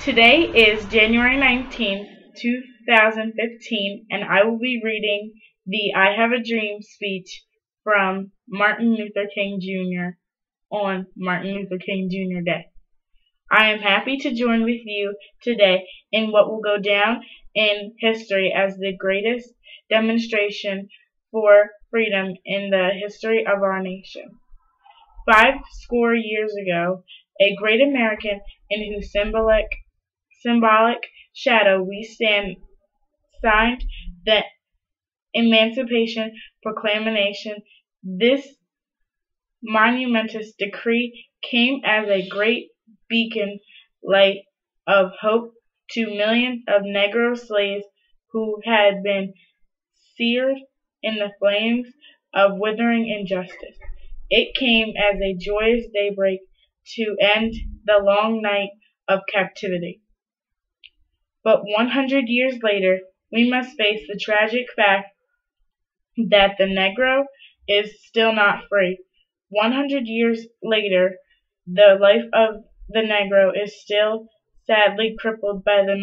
Today is January 19th, 2015, and I will be reading the I Have a Dream speech from Martin Luther King Jr. on Martin Luther King Jr. Day. I am happy to join with you today in what will go down in history as the greatest demonstration for freedom in the history of our nation. 50 years ago, a great American in whose symbolic shadow we stand signed the Emancipation Proclamation. This monumentous decree came as a great beacon light of hope to millions of Negro slaves who had been seared in the flames of withering injustice. It came as a joyous daybreak to end the long night of captivity. But 100 years later, we must face the tragic fact that the Negro is still not free. 100 years later, the life of the Negro is still sadly crippled by the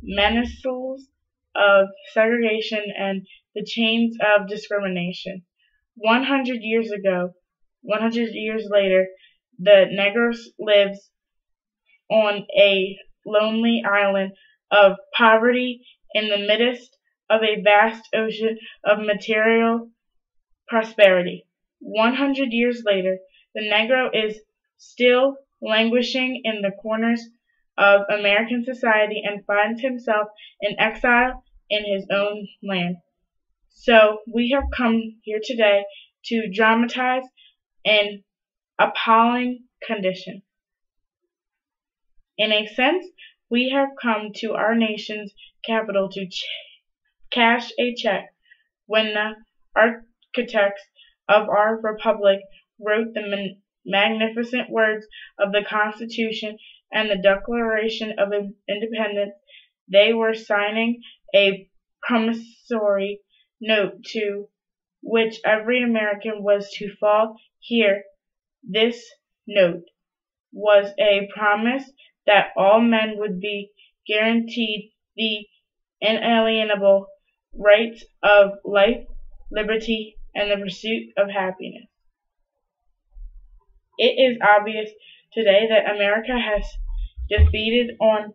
menaces of segregation and the chains of discrimination. 100 years later, the Negro lives on a lonely island of poverty in the midst of a vast ocean of material prosperity. 100 years later, the Negro is still languishing in the corners of American society and finds himself in exile in his own land. So we have come here today to dramatize an appalling condition. In a sense, we have come to our nation's capital to cash a check. When the architects of our republic wrote the magnificent words of the Constitution and the Declaration of Independence, they were signing a promissory note to which every American was to fall. Here, this note was a promise that all men would be guaranteed the inalienable rights of life, liberty, and the pursuit of happiness. It is obvious today that America has defeated on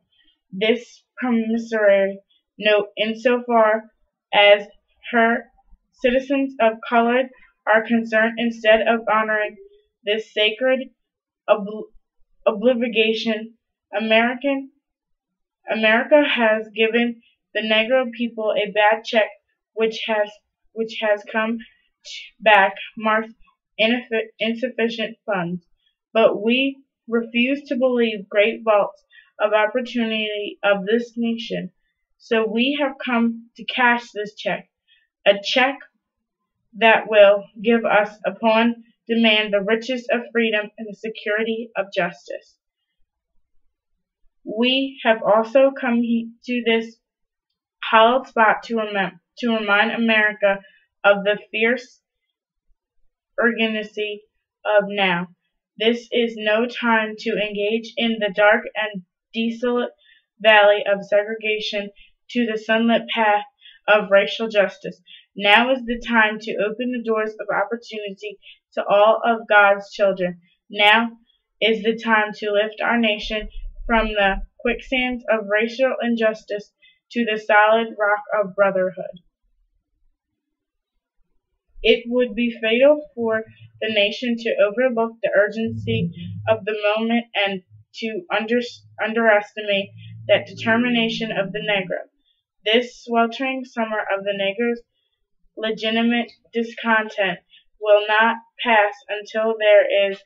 this promissory note insofar as her citizens of color are concerned. Instead of honoring this sacred obligation, America has given the Negro people a bad check which has come back marked insufficient funds. But we refuse to believe great vaults of opportunity of this nation. So we have come to cash this check, a check that will give us upon demand the riches of freedom and the security of justice. We have also come to this hallowed spot to remind America of the fierce urgency of now. This is no time to engage in the dark and desolate valley of segregation to the sunlit path of racial justice. Now is the time to open the doors of opportunity to all of God's children. Now is the time to lift our nation from the quicksands of racial injustice to the solid rock of brotherhood. It would be fatal for the nation to overlook the urgency of the moment and to underestimate that determination of the Negro. This sweltering summer of the Negro's legitimate discontent will not pass until there is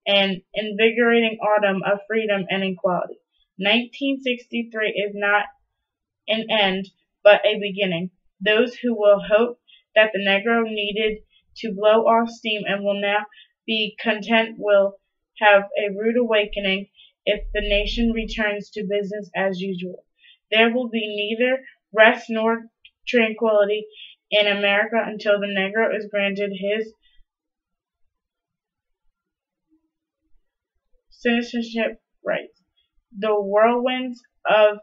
an invigorating autumn of freedom and equality. 1963 is not an end, but a beginning. Those who will hope that the Negro needed to blow off steam and will now be content will have a rude awakening if the nation returns to business as usual. There will be neither rest nor tranquility in America until the Negro is granted his citizenship rights. The whirlwinds of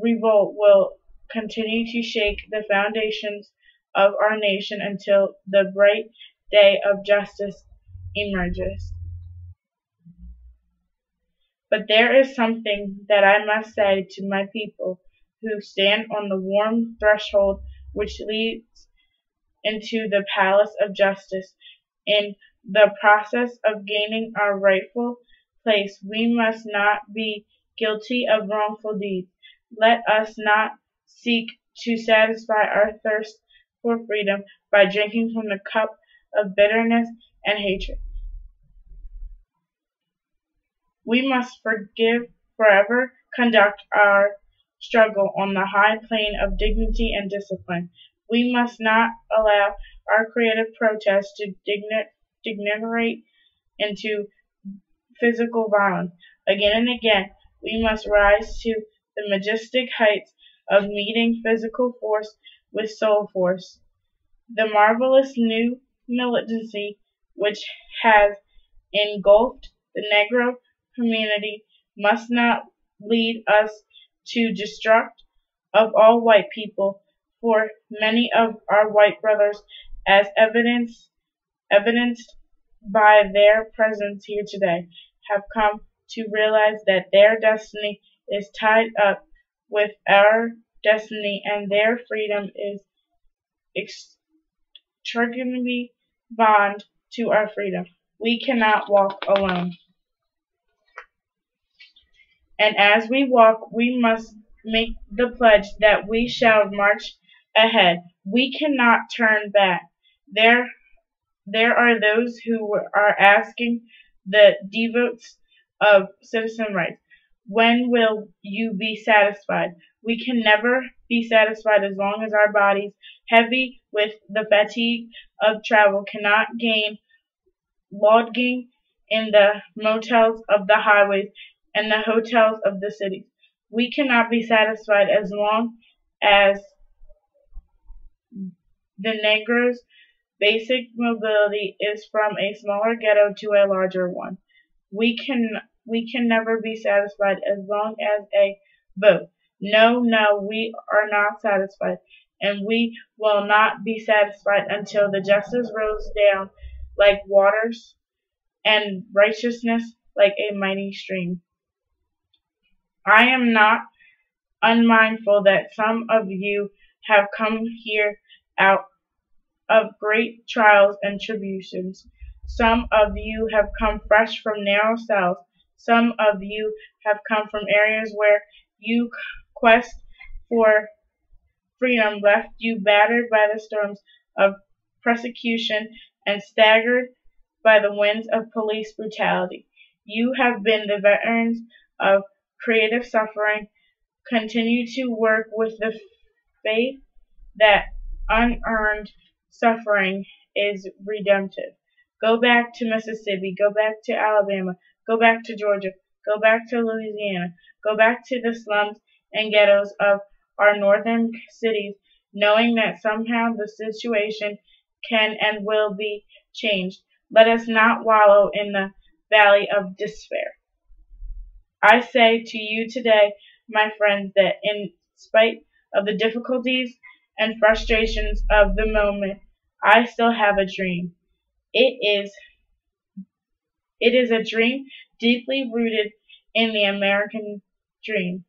revolt will continue to shake the foundations of our nation until the bright day of justice emerges. But there is something that I must say to my people who stand on the warm threshold which leads into the palace of justice. In the process of gaining our rightful place, we must not be guilty of wrongful deeds. Let us not seek to satisfy our thirst for freedom by drinking from the cup of bitterness and hatred. We must forever conduct our struggle on the high plane of dignity and discipline. We must not allow our creative protest to degenerate into physical violence. Again and again, we must rise to the majestic heights of meeting physical force with soul force. The marvelous new militancy which has engulfed the Negro community must not lead us to distrust of all white people, for many of our white brothers, as evidenced by their presence here today, have come to realize that their destiny is tied up with our destiny and their freedom is inextricably bound to our freedom. We cannot walk alone. And as we walk, we must make the pledge that we shall march ahead. We cannot turn back. There are those who are asking the devotes of citizen rights, when will you be satisfied? We can never be satisfied as long as our bodies, heavy with the fatigue of travel, cannot gain lodging in the motels of the highways and the hotels of the cities. We cannot be satisfied as long as the Negro's basic mobility is from a smaller ghetto to a larger one. We can never be satisfied as long as a vote. No, we are not satisfied, and we will not be satisfied until the justice rolls down like waters and righteousness like a mighty stream. I am not unmindful that some of you have come here out of great trials and tribulations. Some of you have come fresh from narrow cells. Some of you have come from areas where your quest for freedom left you battered by the storms of persecution and staggered by the winds of police brutality. You have been the veterans of creative suffering. Continue to work with the faith that unearned suffering is redemptive. Go back to Mississippi, go back to Alabama, go back to Georgia, go back to Louisiana, go back to the slums and ghettos of our northern cities, knowing that somehow the situation can and will be changed. Let us not wallow in the valley of despair. I say to you today, my friends, that in spite of the difficulties and frustrations of the moment, I still have a dream. It is a dream deeply rooted in the American dream.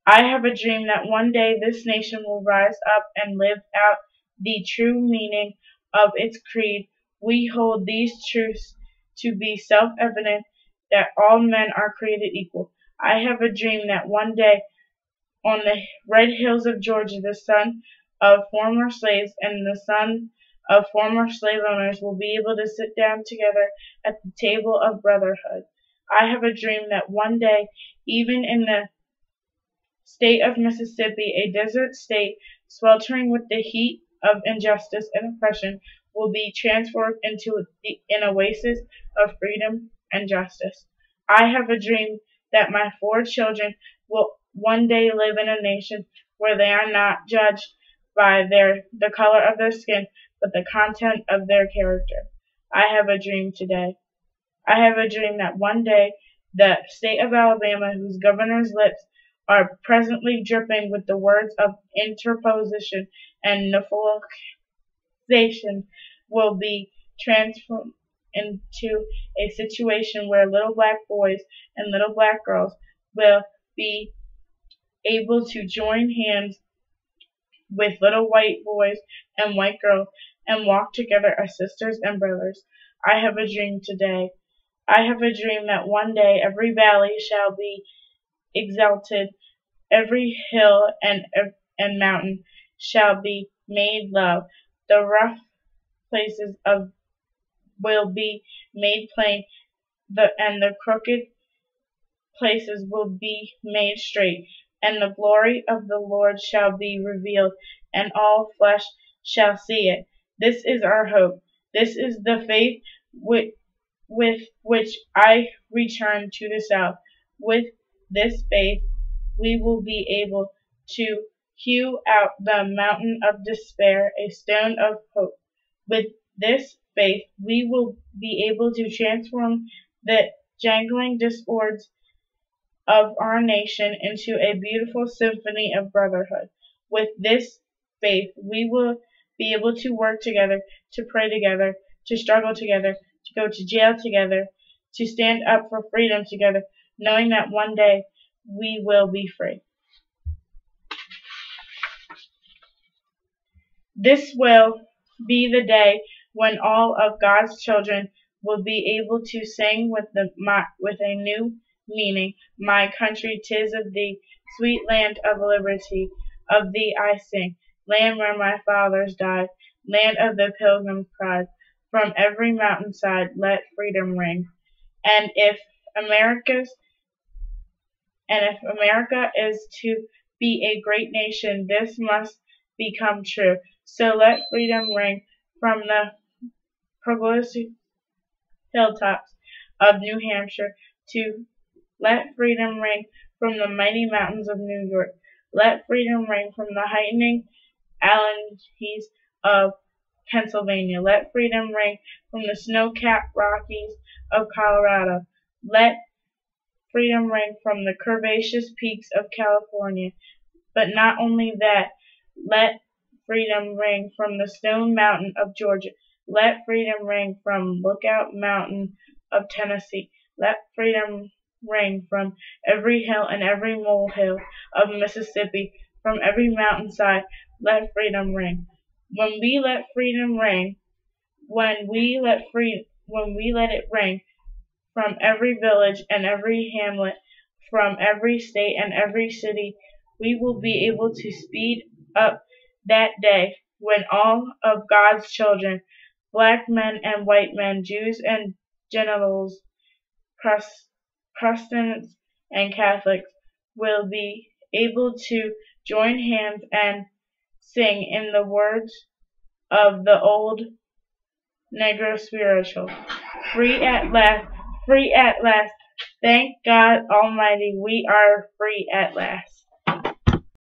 I have a dream that one day this nation will rise up and live out the true meaning of its creed. We hold these truths to be self-evident, that all men are created equal. I have a dream that one day on the red hills of Georgia, the son of former slaves and the son of former slave owners will be able to sit down together at the table of brotherhood. I have a dream that one day, even in the state of Mississippi, a desert state sweltering with the heat of injustice and oppression, will be transformed into an oasis of freedom and justice. I have a dream that my 4 children will one day live in a nation where they are not judged by the color of their skin, but the content of their character. I have a dream today. I have a dream that one day the state of Alabama, whose governor's lips are presently dripping with the words of interposition and nullification, will be transformed into a situation where little black boys and little black girls will be able to join hands with little white boys and white girls and walk together as sisters and brothers. I have a dream today. I have a dream that one day every valley shall be exalted, every hill and mountain shall be made low, the rough places will be made plain, and the crooked places will be made straight, and the glory of the Lord shall be revealed, and all flesh shall see it. This is our hope. This is the faith with which I return to the South. With this faith, we will be able to hew out the mountain of despair a stone of hope. With this faith, we will be able to transform the jangling discords of our nation into a beautiful symphony of brotherhood. With this faith, we will be able to work together, to pray together, to struggle together, to go to jail together, to stand up for freedom together, knowing that one day we will be free. This will be the day when all of God's children will be able to sing with a new meaning. My country, 'tis of thee, sweet land of liberty, of thee I sing, land where my fathers died, land of the pilgrim's pride. From every mountainside let freedom ring. And if America is to be a great nation, this must become true. So let freedom ring from the Progressive hilltops of New Hampshire to let freedom ring from the mighty mountains of New York. Let freedom ring from the heightening Alleghenies of Pennsylvania. Let freedom ring from the snow-capped Rockies of Colorado. Let freedom ring from the curvaceous peaks of California. But not only that, let freedom ring from the Stone Mountain of Georgia. Let freedom ring from Lookout Mountain of Tennessee. Let freedom ring from every hill and every molehill of Mississippi, from every mountainside. Let freedom ring. When we let freedom ring, when we let it ring from every village and every hamlet, from every state and every city, we will be able to speed up that day when all of God's children, black men and white men, Jews and Gentiles, Protestants and Catholics, will be able to join hands and sing in the words of the old Negro spiritual. Free at last, free at last. Thank God Almighty, we are free at last.